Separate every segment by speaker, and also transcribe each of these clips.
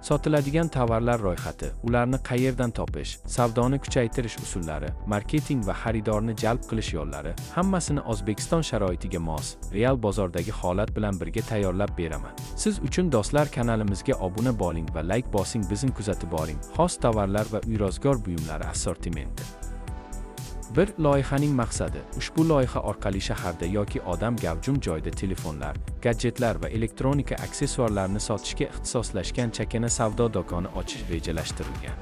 Speaker 1: Sotiladigan tovarlar ro'yxati, ularni qayerdan topish, savdoni kuchaytirish usullari, marketing va xaridorni jalb qilish yo'llari, hammasini O'zbekiston sharoitiga mos, real bozordagi holat bilan birga tayyorlab beraman. Siz uchun do'stlar, kanalimizga obuna bo'ling va like bosing, bizni kuzatib boring. Xos tovarlar va uy-rozgor buyumlari assortimenti. 1. Loyihaning maqsadi. Ushbu loyiha orqali shaharda yoki odam gavjum joyda telefonlar, gadjetlar va elektronika aksessuarlarini sotishga ixtisoslashgan chakana savdo do'koni ochish rejalashtirilgan.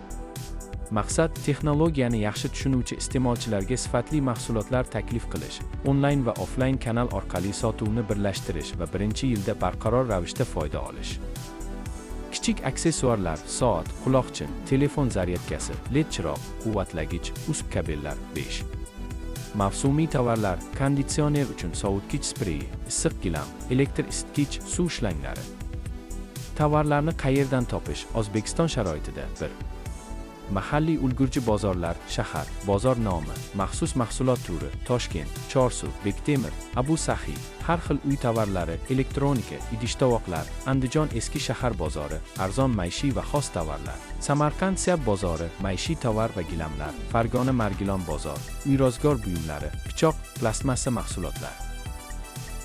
Speaker 1: Maqsad texnologiyani yaxshi tushunuvchi iste'molchilarga sifatli mahsulotlar taklif qilish, onlayn va offlayn kanal orqali sotuvni birlashtirish va birinchi yilda barqaror ravishda foyda olish. Kichik aksessuarlar, soat, quloqchin, telefon zaryadkasi, LED chiroq, quvvatlagich, USB kabellar 5. Mavsumiy tovarlar, konditsioner uchun sovutgich spreyi, issiq gilam, elektr isitgich, suv shlanglari. Tovarlarni qayerdan topish? O'zbekiston sharoitida 1. Mahalliy ulgurji bozorlar, shahar, bozor nomi, maxsus mahsulot turi, Toshkent, Chorsu, Bektemir, Abu Sahiy, har xil uy tovarlari, elektronika, idish-tovoqlar, Andijon eski shahar bozori, arzon maishiy va xos tovarlar, Samarqand Siyab bozori, maishiy tovar va gilamlar, Farg'ona Margilon bozor, uy-rozgor buyumlari, pichoq, plastmassa mahsulotlar.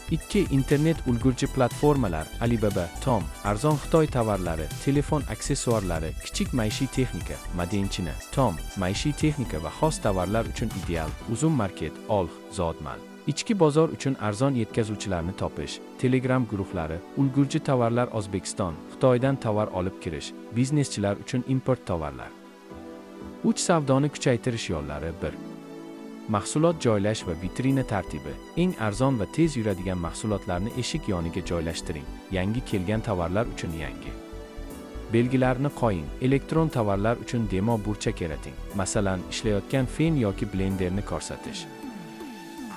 Speaker 1: 2. Internet ulgurji platformalar, Alibaba, Tom, arzon Xitoy tovarlari, telefon aksessuarlari, kichik maishiy texnika, Madenchina, Tom, maishiy texnika va xos tovarlar uchun ideal, Uzum market, Olx, Zodmal. Ichki bozor uchun arzon yetkazuvchilarni topish, Telegram guruhlari, ulgurji tovarlar O'zbekiston, Xitoydan tovar olib kirish, bizneschilar uchun import tovarlar. 3. Savdoni kuchaytirish yo'llari 1. Mahsulot joylash va vitrina tartibi. Eng arzon va tez yuradigan mahsulotlarni eshik yoniga joylashtiring. Yangi kelgan tovarlar uchun yangi belgilarni qo'ying. Elektron tovarlar uchun demo burchak yarating. Masalan, ishlayotgan fen yoki blenderni ko'rsatish.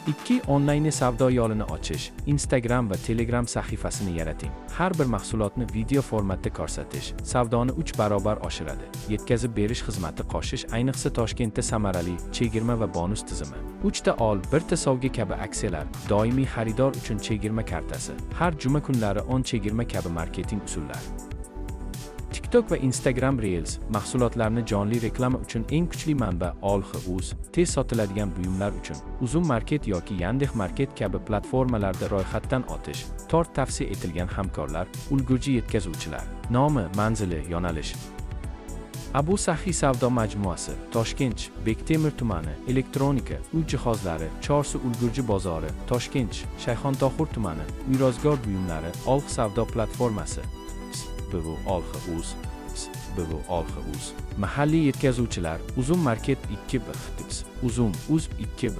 Speaker 1: 2. Onlayn savdo yo'lini ochish. Instagram va Telegram sahifasini yarating. Har bir mahsulotni video formatda ko'rsatish savdoni 3 barobar oshiradi. Yetkazib berish xizmati qo'shish, ayniqsa Toshkentda samarali chegirma va bonus tizimi. 3 ta ol, 1 ta sovg'a kabi aksiyalar, doimiy xaridor uchun chegirma kartasi, har juma kunlari 10 chegirma kabi marketing usullari. TikTok va Instagram Reels mahsulotlarni jonli reklama uchun eng kuchli manba. Olx.uz tez sotiladigan buyumlar uchun Uzum market yoki Yandex market kabi platformalarda ro'yxatdan o'tish. Tort tavsiya etilgan hamkorlar, ulgurji yetkazuvchilar. Nomi, manzili, yo'nalish. Abu Sahiy savdo majmuasi, Toshkent, Bektemir tumani, elektronika, uy jihozlari, Chorsu ulgurji bozori, Toshkent, Shayxontohur tumani, uy-rozgor buyumlari, Olx savdo platformasi. BU Olx.uz, BU Olx.uz. Mahalliy yetkazuvchilar, Uzum market 2B, Uzum, Uzb 2B,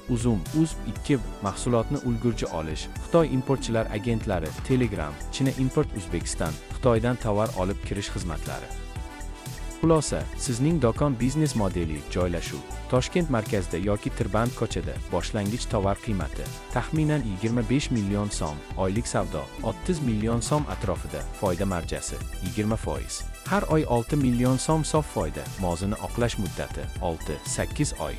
Speaker 1: Uzum, Uzb 2B. Mahsulotni ulgurji olish, Xitoy importchilar agentlari, Telegram, China import O'zbekiston, Xitoydan tovar olib kirish xizmatlari. Xulosa, sizning do'kon biznes modeli, joylashuv, Toshkent markazida yoki Tirband ko'chada, boshlang'ich tovar qiymati, taxminan 25 million so'm, oylik savdo, 30 million so'm atrofida, foyda marjasi, 20%. Har oy 6 million so'm sof foyda, mozini oqlash muddati, 6-8 oy.